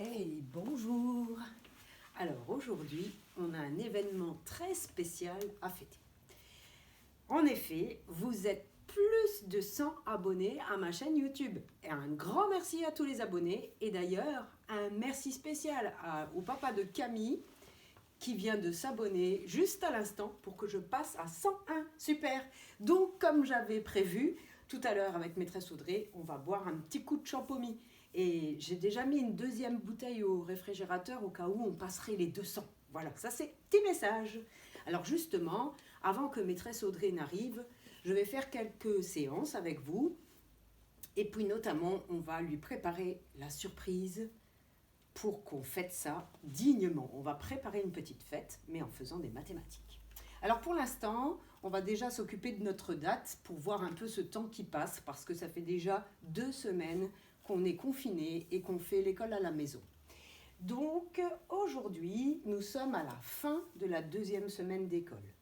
Hey, bonjour! Alors aujourd'hui, on a un événement très spécial à fêter. En effet, vous êtes plus de 100 abonnés à ma chaîne YouTube. Et un grand merci à tous les abonnés. Et d'ailleurs, un merci spécial au papa de Camille qui vient de s'abonner juste à l'instant pour que je passe à 101. Super! Donc, comme j'avais prévu, tout à l'heure avec maîtresse Audrey, on va boire un petit coup de champomis. Et j'ai déjà mis une deuxième bouteille au réfrigérateur au cas où on passerait les 200. Voilà, ça c'est petit message. Alors justement, avant que maîtresse Audrey n'arrive, je vais faire quelques séances avec vous. Et puis notamment, on va lui préparer la surprise pour qu'on fête ça dignement. On va préparer une petite fête, mais en faisant des mathématiques. Alors pour l'instant, on va déjà s'occuper de notre date pour voir un peu ce temps qui passe, parce que ça fait déjà 2 semaines qu'on est confiné et qu'on fait l'école à la maison. Donc aujourd'hui, nous sommes à la fin de la 2e semaine d'école.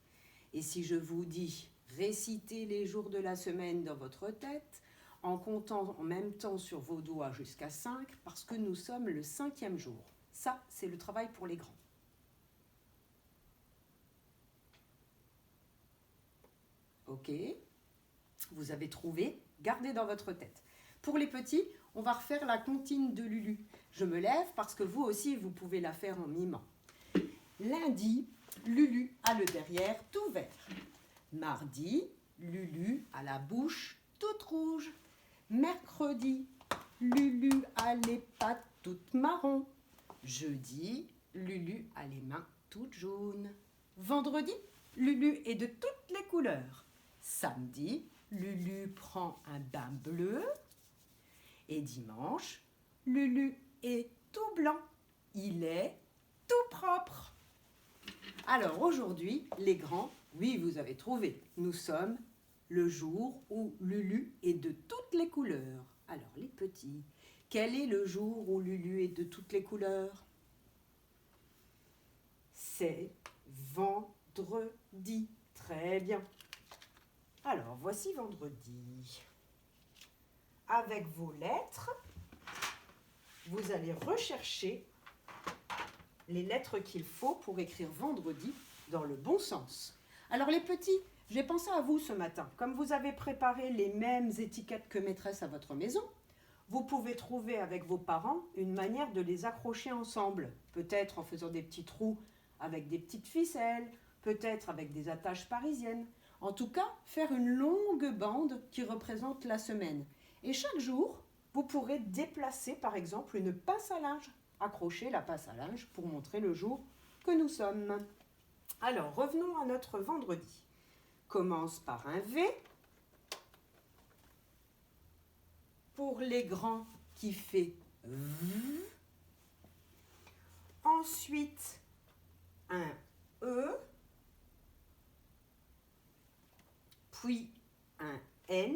Et si je vous dis récitez les jours de la semaine dans votre tête, en comptant en même temps sur vos doigts jusqu'à 5, parce que nous sommes le 5e jour. Ça, c'est le travail pour les grands. Ok, vous avez trouvé, gardez dans votre tête. Pour les petits, on va refaire la comptine de Lulu. Je me lève parce que vous aussi, vous pouvez la faire en mimant. Lundi, Lulu a le derrière tout vert. Mardi, Lulu a la bouche toute rouge. Mercredi, Lulu a les pattes toutes marron. Jeudi, Lulu a les mains toutes jaunes. Vendredi, Lulu est de toutes les couleurs. Samedi, Lulu prend un bain bleu. Et dimanche, Lulu est tout blanc. Il est tout propre. Alors aujourd'hui, les grands, oui, vous avez trouvé. Nous sommes le jour où Lulu est de toutes les couleurs. Alors les petits, quel est le jour où Lulu est de toutes les couleurs? C'est vendredi. Très bien. Alors voici vendredi. Avec vos lettres, vous allez rechercher les lettres qu'il faut pour écrire vendredi dans le bon sens. Alors les petits, j'ai pensé à vous ce matin. Comme vous avez préparé les mêmes étiquettes que maîtresse à votre maison, vous pouvez trouver avec vos parents une manière de les accrocher ensemble. Peut-être en faisant des petits trous avec des petites ficelles, peut-être avec des attaches parisiennes. En tout cas, faire une longue bande qui représente la semaine. Et chaque jour, vous pourrez déplacer par exemple une pince à linge. Accrocher la pince à linge pour montrer le jour que nous sommes. Alors, revenons à notre vendredi. Commence par un V. Pour les grands qui fait V. Ensuite, un E. Puis un N.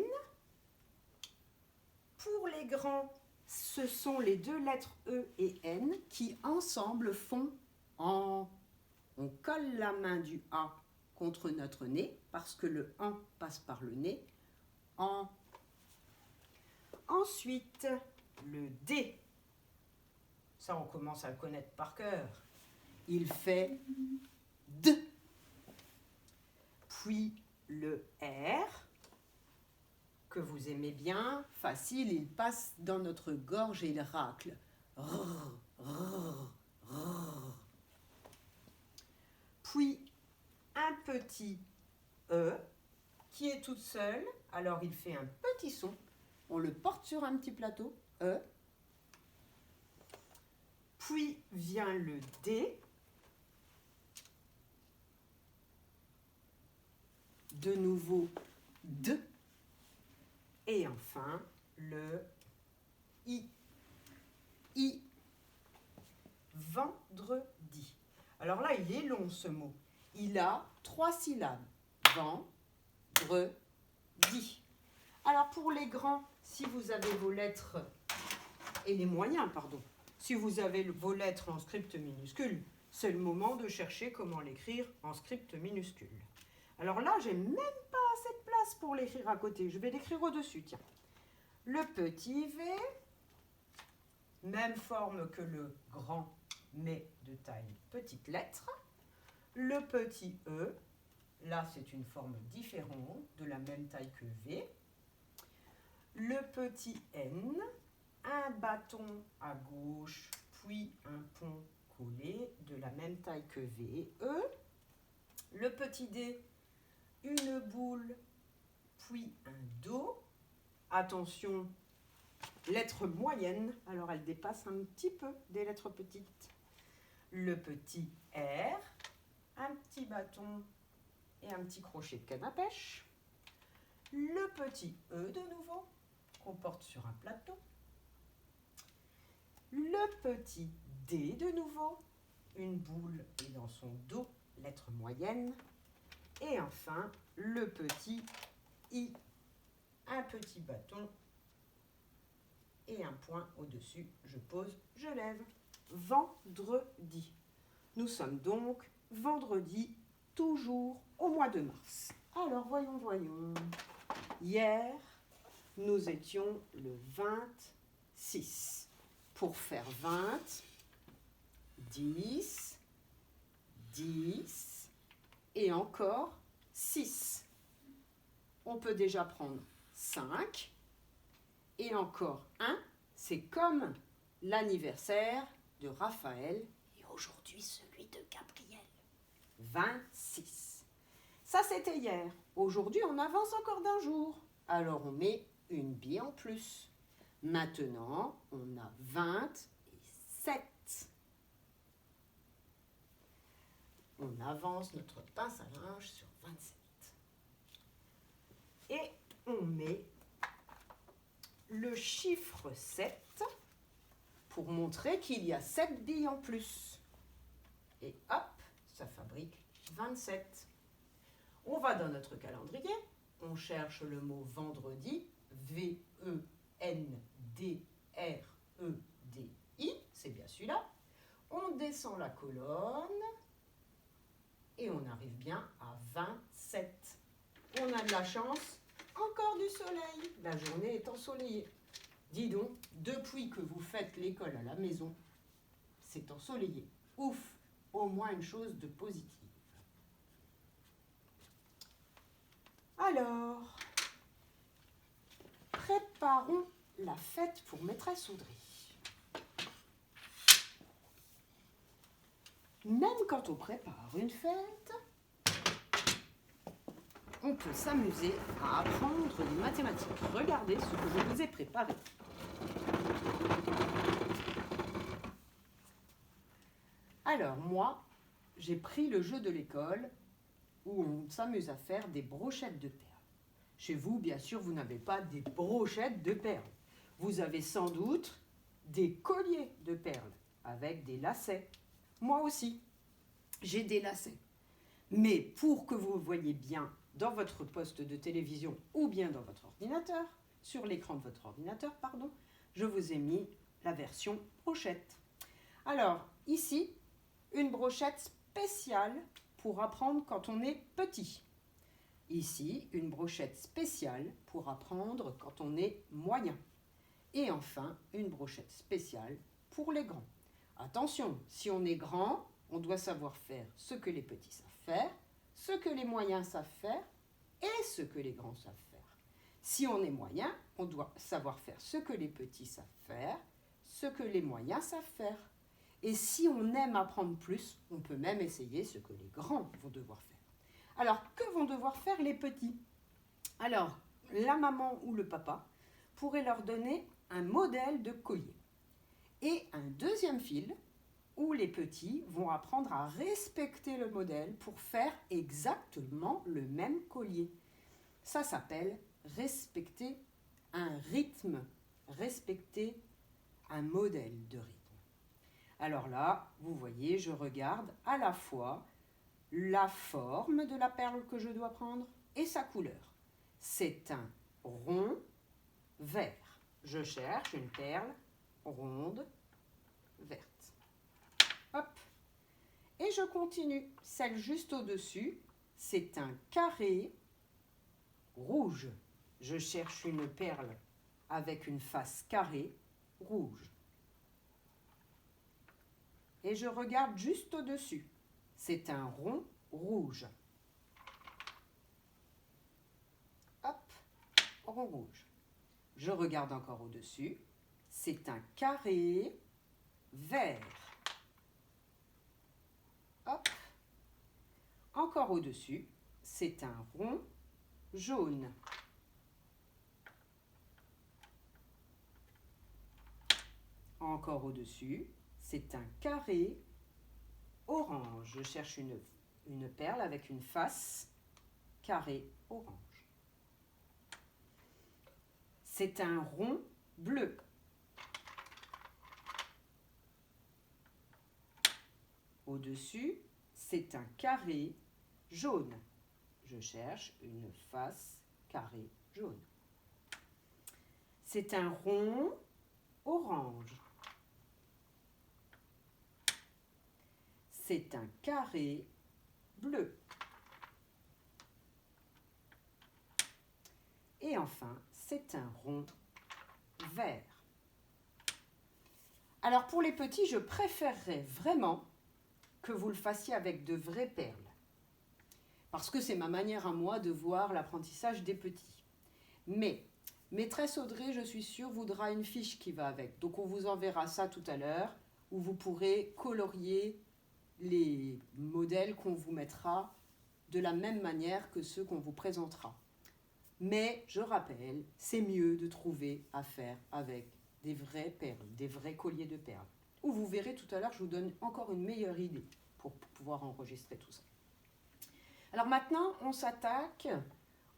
Pour les grands, ce sont les 2 lettres E et N qui ensemble font en. On colle la main du A contre notre nez parce que le en passe par le nez. En. Ensuite, le D. Ça, on commence à le connaître par cœur. Il fait D. Puis le R. Que vous aimez bien, facile, il passe dans notre gorge et il racle. Rrr, rrr, rrr. Puis un petit E qui est toute seule, alors il fait un petit son, on le porte sur un petit plateau, E. Puis vient le D. De nouveau D. Et enfin, le I. I. Vendredi. Alors là, il est long ce mot. Il a 3 syllabes. Vendredi. Alors pour les grands, si vous avez vos lettres, et les moyens, pardon, si vous avez vos lettres en script minuscule, c'est le moment de chercher comment l'écrire en script minuscule. Alors là, j'ai même pas assez de place pour l'écrire à côté. Je vais l'écrire au-dessus, tiens. Le petit V, même forme que le grand, mais de taille petite lettre. Le petit E, là c'est une forme différente, de la même taille que V. Le petit N, un bâton à gauche, puis un pont collé, de la même taille que V, E. Le petit D, une boule, puis un Do. Attention, lettre moyenne, alors elle dépasse un petit peu des lettres petites. Le petit R, un petit bâton et un petit crochet de canne à pêche. Le petit E de nouveau, qu'on porte sur un plateau. Le petit D de nouveau, une boule et dans son dos, lettre moyenne. Et enfin, le petit I, un petit bâton et un point au-dessus. Je pose, je lève. Vendredi. Nous sommes donc vendredi, toujours au mois de mars. Alors, voyons. Hier, nous étions le 26. Pour faire 20, 10, 10 et encore 6. On peut déjà prendre 5 et encore 1. C'est comme l'anniversaire de Raphaël et aujourd'hui celui de Gabriel. 26. Ça, c'était hier. Aujourd'hui, on avance encore d'un jour. Alors, on met une bille en plus. Maintenant, on a 27. On avance notre pince à linge sur 27. Et on met le chiffre 7 pour montrer qu'il y a 7 billes en plus. Et hop, ça fabrique 27. On va dans notre calendrier, on cherche le mot vendredi, V-E-N-D-R-E-D-I, c'est bien celui-là. On descend la colonne et on arrive bien à 27. On a de la chance, encore du soleil, la journée est ensoleillée. Dis donc, depuis que vous faites l'école à la maison, c'est ensoleillé. Ouf, au moins une chose de positive. Alors, préparons la fête pour maîtresse Audrey. Même quand on prépare une fête, on peut s'amuser à apprendre les mathématiques. Regardez ce que je vous ai préparé. Alors moi, j'ai pris le jeu de l'école où on s'amuse à faire des brochettes de perles. Chez vous, bien sûr, vous n'avez pas des brochettes de perles. Vous avez sans doute des colliers de perles avec des lacets. Moi aussi, j'ai des lacets. Mais pour que vous voyez bien dans votre poste de télévision ou bien dans votre ordinateur, sur l'écran de votre ordinateur, pardon, je vous ai mis la version brochette. Alors, ici, une brochette spéciale pour apprendre quand on est petit. Ici, une brochette spéciale pour apprendre quand on est moyen. Et enfin, une brochette spéciale pour les grands. Attention, si on est grand, on doit savoir faire ce que les petits savent faire, ce que les moyens savent faire et ce que les grands savent faire. Si on est moyen, on doit savoir faire ce que les petits savent faire, ce que les moyens savent faire. Et si on aime apprendre plus, on peut même essayer ce que les grands vont devoir faire. Alors, que vont devoir faire les petits? Alors, la maman ou le papa pourrait leur donner un modèle de collier et un deuxième fil où les petits vont apprendre à respecter le modèle pour faire exactement le même collier. Ça s'appelle respecter un rythme, respecter un modèle de rythme. Alors là, vous voyez, je regarde à la fois la forme de la perle que je dois prendre et sa couleur. C'est un rond vert. Je cherche une perle ronde verte. Hop. Et je continue. Celle juste au-dessus, c'est un carré rouge. Je cherche une perle avec une face carrée rouge. et je regarde juste au-dessus. C'est un rond rouge. Hop, rond rouge. Je regarde encore au-dessus. C'est un carré vert. Hop. Encore au-dessus, c'est un rond jaune. Encore au-dessus, c'est un carré orange. Je cherche une perle avec une face carré orange. C'est un rond bleu. Au-dessus, c'est un carré jaune. Je cherche une face carré jaune. C'est un rond orange. C'est un carré bleu. Et enfin, c'est un rond vert. Alors pour les petits, je préférerais vraiment que vous le fassiez avec de vraies perles. Parce que c'est ma manière à moi de voir l'apprentissage des petits. Mais maîtresse Audrey, je suis sûre, voudra une fiche qui va avec. Donc on vous enverra ça tout à l'heure, où vous pourrez colorier les modèles qu'on vous mettra de la même manière que ceux qu'on vous présentera. Mais je rappelle, c'est mieux de trouver à faire avec des vraies perles, des vrais colliers de perles. Ou vous verrez tout à l'heure, je vous donne encore une meilleure idée pour pouvoir enregistrer tout ça. Alors maintenant, on s'attaque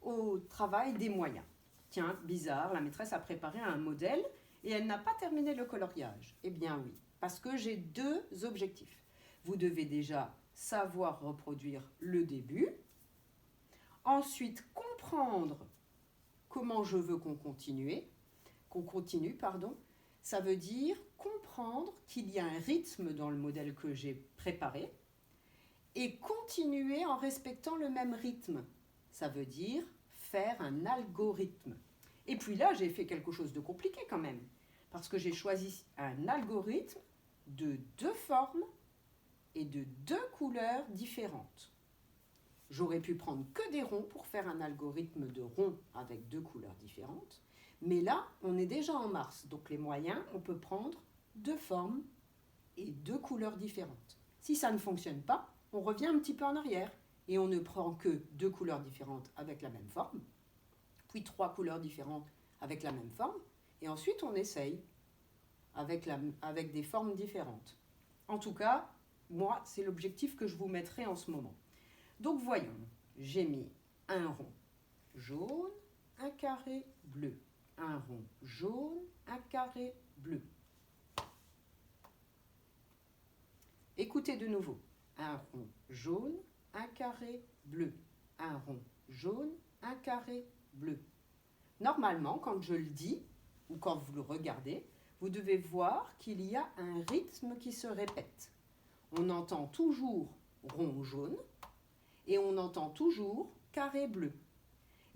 au travail des moyens. Tiens, bizarre, la maîtresse a préparé un modèle et elle n'a pas terminé le coloriage. Eh bien oui, parce que j'ai deux objectifs. Vous devez déjà savoir reproduire le début, ensuite comprendre comment je veux qu'on continue, ça veut dire comprendre qu'il y a un rythme dans le modèle que j'ai préparé et continuer en respectant le même rythme. Ça veut dire faire un algorithme. Et puis là, j'ai fait quelque chose de compliqué quand même, parce que j'ai choisi un algorithme de 2 formes et de 2 couleurs différentes. J'aurais pu prendre que des ronds pour faire un algorithme de ronds avec 2 couleurs différentes. Mais là, on est déjà en mars. Donc les moyens, on peut prendre 2 formes et 2 couleurs différentes. Si ça ne fonctionne pas, on revient un petit peu en arrière. Et on ne prend que 2 couleurs différentes avec la même forme. Puis 3 couleurs différentes avec la même forme. Et ensuite, on essaye avec des formes différentes. En tout cas, moi, c'est l'objectif que je vous mettrai en ce moment. Donc voyons, j'ai mis un rond jaune, un carré bleu. Un rond jaune, un carré bleu. Écoutez de nouveau. Un rond jaune, un carré bleu. Un rond jaune, un carré bleu. Normalement, quand je le dis, ou quand vous le regardez, vous devez voir qu'il y a un rythme qui se répète. On entend toujours rond jaune, et on entend toujours carré bleu.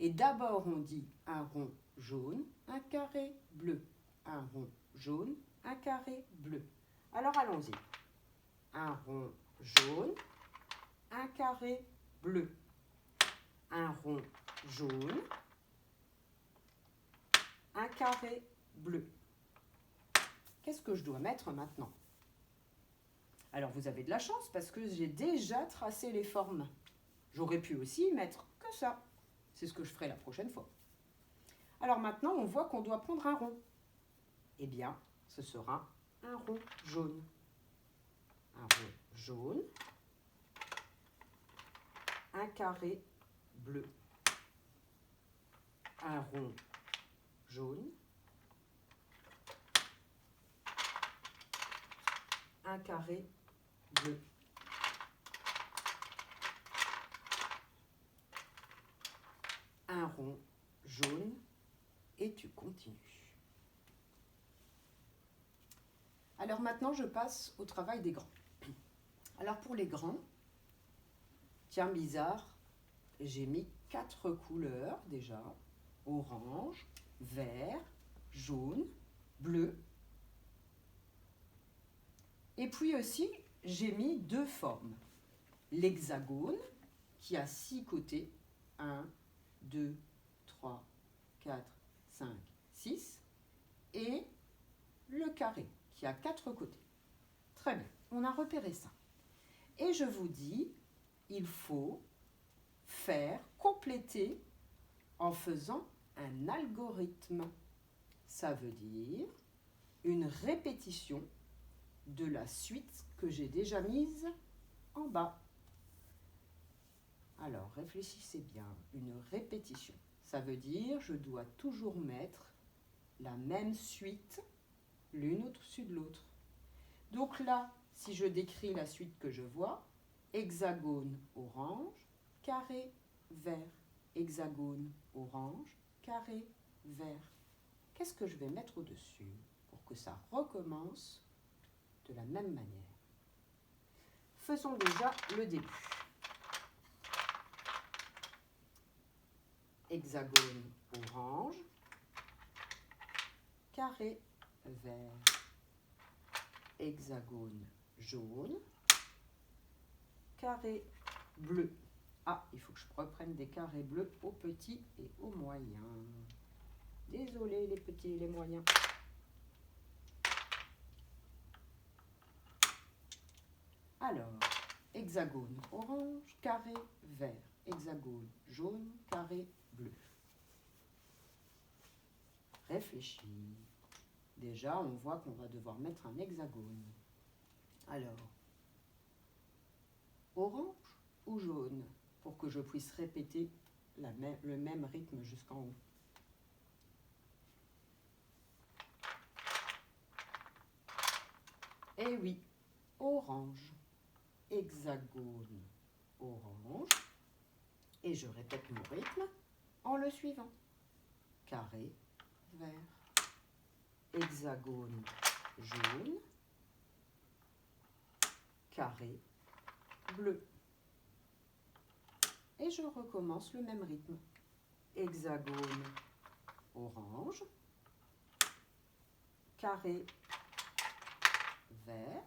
Et d'abord, on dit un rond jaune, un carré bleu. Un rond jaune, un carré bleu. Alors, allons-y. Un rond jaune, un carré bleu. Un rond jaune, un carré bleu. Qu'est-ce que je dois mettre maintenant? Alors, vous avez de la chance parce que j'ai déjà tracé les formes. J'aurais pu aussi mettre que ça. C'est ce que je ferai la prochaine fois. Alors maintenant, on voit qu'on doit prendre un rond. Eh bien, ce sera un rond jaune. Un rond jaune. Un carré bleu. Un rond jaune. Un carré bleu. Un rond jaune et tu continues. Alors maintenant, je passe au travail des grands. Alors pour les grands, tiens, bizarre, j'ai mis 4 couleurs déjà. Orange, vert, jaune, bleu. Et puis aussi j'ai mis deux formes. L'hexagone, qui a 6 côtés. 1, 2, 3, 4, 5, 6. Et le carré, qui a 4 côtés. Très bien, on a repéré ça. Et je vous dis, il faut faire, compléter en faisant un algorithme. Ça veut dire une répétition de la suite que j'ai déjà mise en bas. Alors, réfléchissez bien, une répétition. Ça veut dire je dois toujours mettre la même suite l'une au-dessus de l'autre. Donc là, si je décris la suite que je vois, hexagone orange, carré vert, hexagone orange, carré vert. Qu'est-ce que je vais mettre au-dessus pour que ça recommence de la même manière? Faisons déjà le début. Hexagone orange, carré vert, hexagone jaune, carré bleu. Ah, il faut que je reprenne des carrés bleus aux petits et aux moyens. Désolé les petits et les moyens. Alors, hexagone orange, carré vert, hexagone jaune, carré bleu. Réfléchis. Déjà, on voit qu'on va devoir mettre un hexagone. Alors, orange ou jaune, pour que je puisse répéter le même rythme jusqu'en haut. Eh oui, orange, hexagone, orange. Et je répète mon rythme en le suivant. Carré, vert, hexagone, jaune, carré, bleu. Et je recommence le même rythme. Hexagone, orange, carré, vert,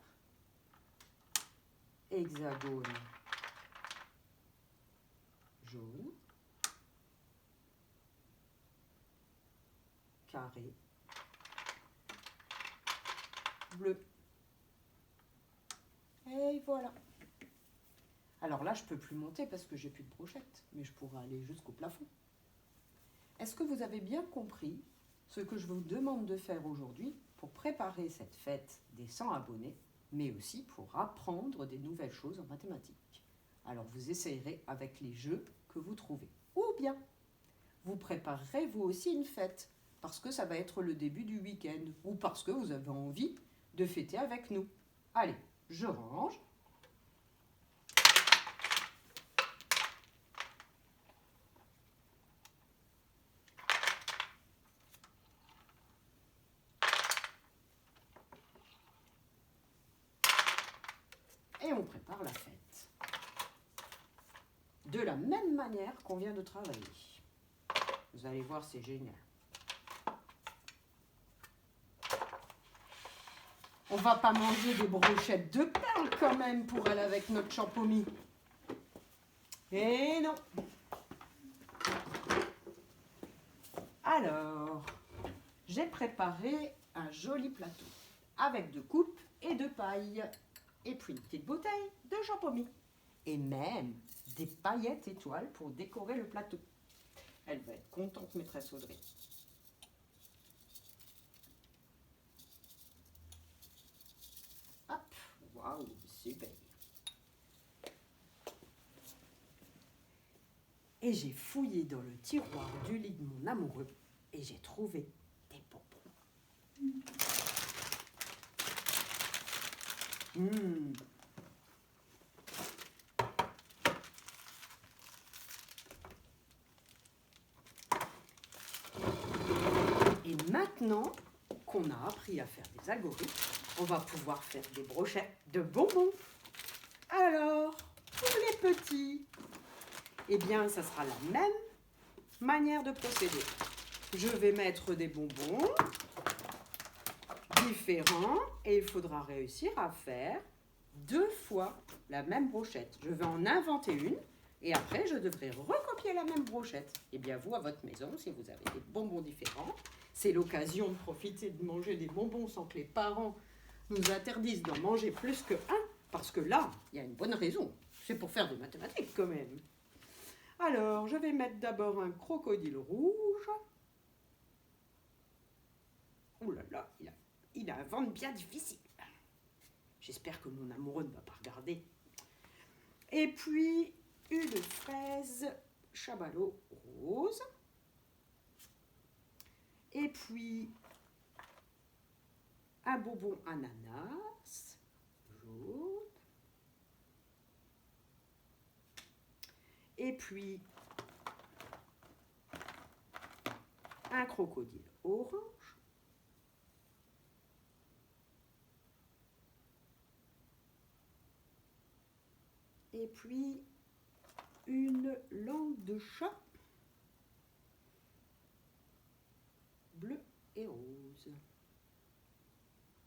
hexagone, jaune, carré, bleu. Et voilà. Alors là, je ne peux plus monter parce que j'ai plus de brochette, mais je pourrais aller jusqu'au plafond. Est-ce que vous avez bien compris ce que je vous demande de faire aujourd'hui pour préparer cette fête des 100 abonnés, mais aussi pour apprendre des nouvelles choses en mathématiques? Alors vous essayerez avec les jeux que vous trouvez. Ou bien, vous préparerez vous aussi une fête, parce que ça va être le début du week-end, ou parce que vous avez envie de fêter avec nous. Allez, je range. Et on prépare la fête. De la même manière qu'on vient de travailler. Vous allez voir, c'est génial. On va pas manger des brochettes de perles quand même pour aller avec notre champomis. Eh non. Alors, j'ai préparé un joli plateau avec de coupes et de paille. Et puis une petite bouteille de champomis. Et même des paillettes étoiles pour décorer le plateau. Elle va être contente, maîtresse Audrey. Hop, waouh, super. Et j'ai fouillé dans le tiroir du lit de mon amoureux et j'ai trouvé des bonbons. Et maintenant qu'on a appris à faire des algorithmes, on va pouvoir faire des brochettes de bonbons. Alors, pour les petits, eh bien, ça sera la même manière de procéder. Je vais mettre des bonbons différents et il faudra réussir à faire 2 fois la même brochette. Je vais en inventer une et après, je devrais recopier la même brochette. Eh bien, vous, à votre maison, si vous avez des bonbons différents, c'est l'occasion de profiter de manger des bonbons sans que les parents nous interdisent d'en manger plus que un, parce que là, il y a une bonne raison. C'est pour faire des mathématiques quand même. Alors, je vais mettre d'abord un crocodile rouge. Oh là là, il a un ventre bien difficile. J'espère que mon amoureux ne va pas regarder. Et puis, une fraise chabalot rose. Et puis, un bonbon ananas jaune. Et puis, un crocodile orange. Et puis, une langue de chat bleu et rose.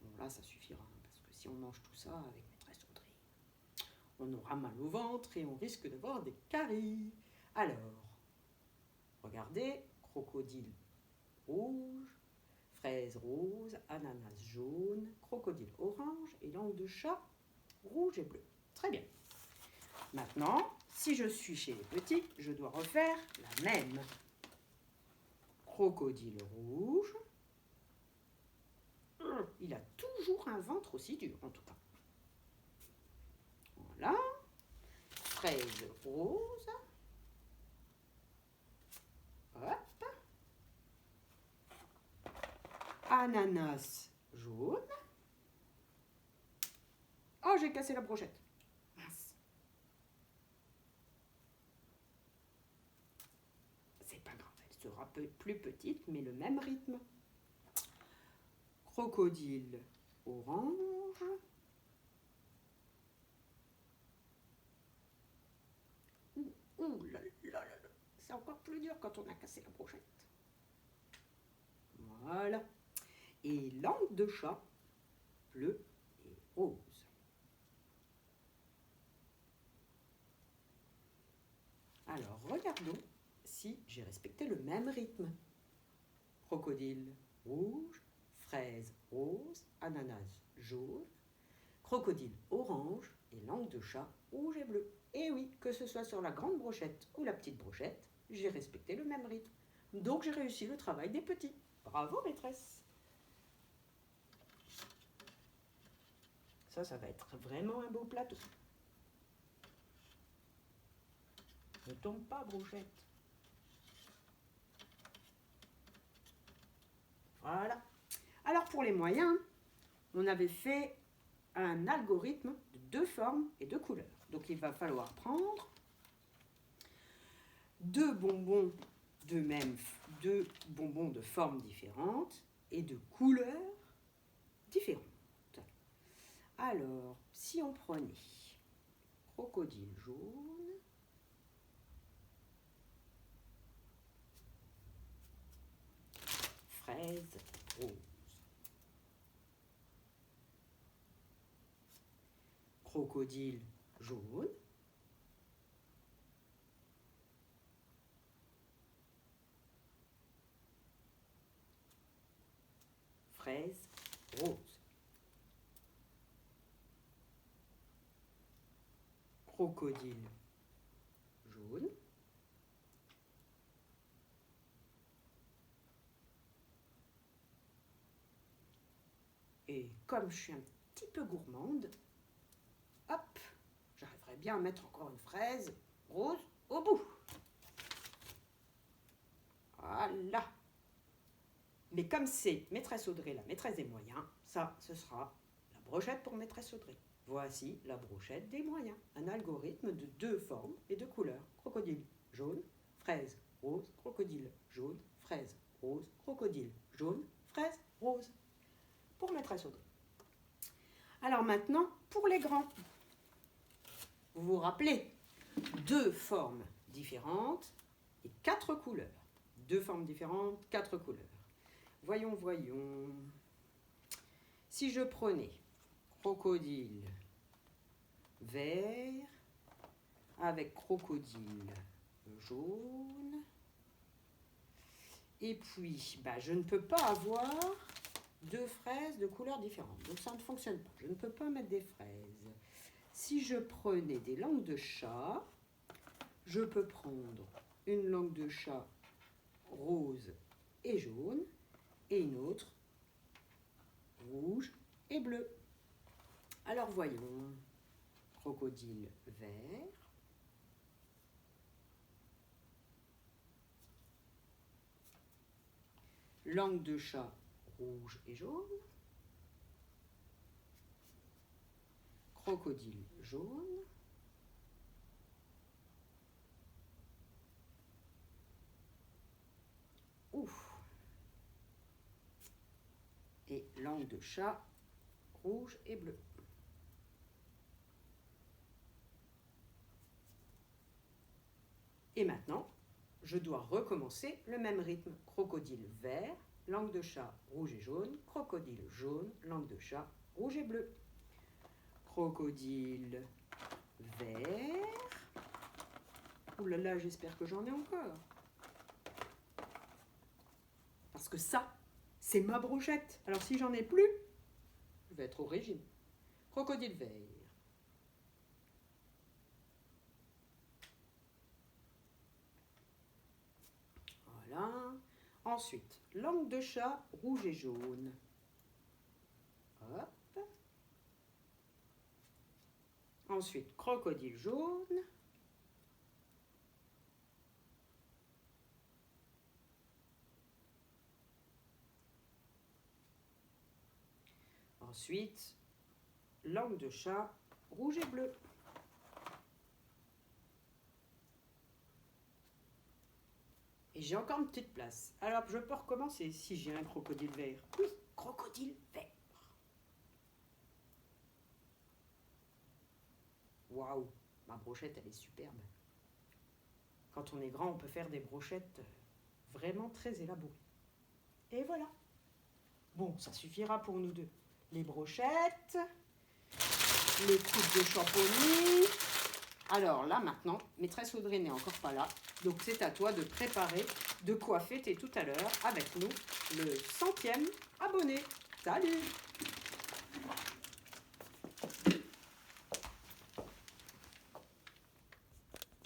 Bon, là, ça suffira, parce que si on mange tout ça avec maîtresse Audrey, on aura mal au ventre et on risque d'avoir des caries. Alors, regardez, crocodile rouge, fraise rose, ananas jaune, crocodile orange et langue de chat rouge et bleu. Très bien. Maintenant, si je suis chez les petits, je dois refaire la même. Crocodile rouge. Il a toujours un ventre aussi dur, en tout cas. Voilà. Fraise rose. Hop. Ananas jaune. Oh, j'ai cassé la brochette. Mince. C'est pas grave, elle sera plus petite, mais le même rythme. Crocodile orange. Ouh là là là là. C'est encore plus dur quand on a cassé la brochette. Voilà. Et langue de chat bleu et rose. Alors, regardons si j'ai respecté le même rythme. Crocodile rouge, fraise rose, ananas jaune, crocodile orange et langue de chat rouge et bleu. Et oui, que ce soit sur la grande brochette ou la petite brochette, j'ai respecté le même rythme. Donc j'ai réussi le travail des petits. Bravo maîtresse. Ça va être vraiment un beau plateau. Ne tombe pas, brochette. Voilà. Alors pour les moyens, on avait fait un algorithme de 2 formes et 2 couleurs. Donc il va falloir prendre 2 bonbons deux bonbons de formes différentes et de couleurs différentes. Alors, si on prenait crocodile jaune, fraise rose, crocodile jaune, fraise rose, crocodile jaune, et comme je suis un petit peu gourmande, hop, j'arriverai bien à mettre encore une fraise rose au bout. Voilà. Mais comme c'est maîtresse Audrey, la maîtresse des moyens, ça, ce sera la brochette pour maîtresse Audrey. Voici la brochette des moyens. Un algorithme de 2 formes et 2 couleurs. Crocodile jaune, fraise rose, crocodile jaune, fraise rose, crocodile jaune, fraise rose. Pour maîtresse Audrey. Alors maintenant, pour les grands. Vous vous rappelez, 2 formes différentes et 4 couleurs. 2 formes différentes, 4 couleurs. Voyons. Si je prenais crocodile vert avec crocodile jaune. Et puis, je ne peux pas avoir deux fraises de couleurs différentes. Donc ça ne fonctionne pas. Je ne peux pas mettre des fraises. Si je prenais des langues de chat, je peux prendre une langue de chat rose et jaune et une autre rouge et bleu. Alors voyons, crocodile vert, langue de chat rouge et jaune, crocodile jaune, et langue de chat rouge et bleu. Et maintenant, je dois recommencer le même rythme. Crocodile vert, langue de chat rouge et jaune, crocodile jaune, langue de chat rouge et bleu. Crocodile vert. Ouh là là, j'espère que j'en ai encore. Parce que ça, c'est ma brochette. Alors si j'en ai plus, je vais être au régime. Crocodile vert. Voilà. Ensuite, langue de chat rouge et jaune. Hop. Ensuite, crocodile jaune. Ensuite, langue de chat rouge et bleu. Et j'ai encore une petite place. Alors, je peux recommencer si j'ai un crocodile vert. Oui, crocodile vert. Waouh, ma brochette, elle est superbe. Quand on est grand, on peut faire des brochettes vraiment très élaborées. Et voilà. Bon, ça suffira pour nous deux. Les brochettes, les coupes de champomis. Alors là, maintenant, maîtresse Audrey n'est encore pas là. Donc, c'est à toi de préparer de quoi fêter tout à l'heure avec nous le 100e abonné. Salut!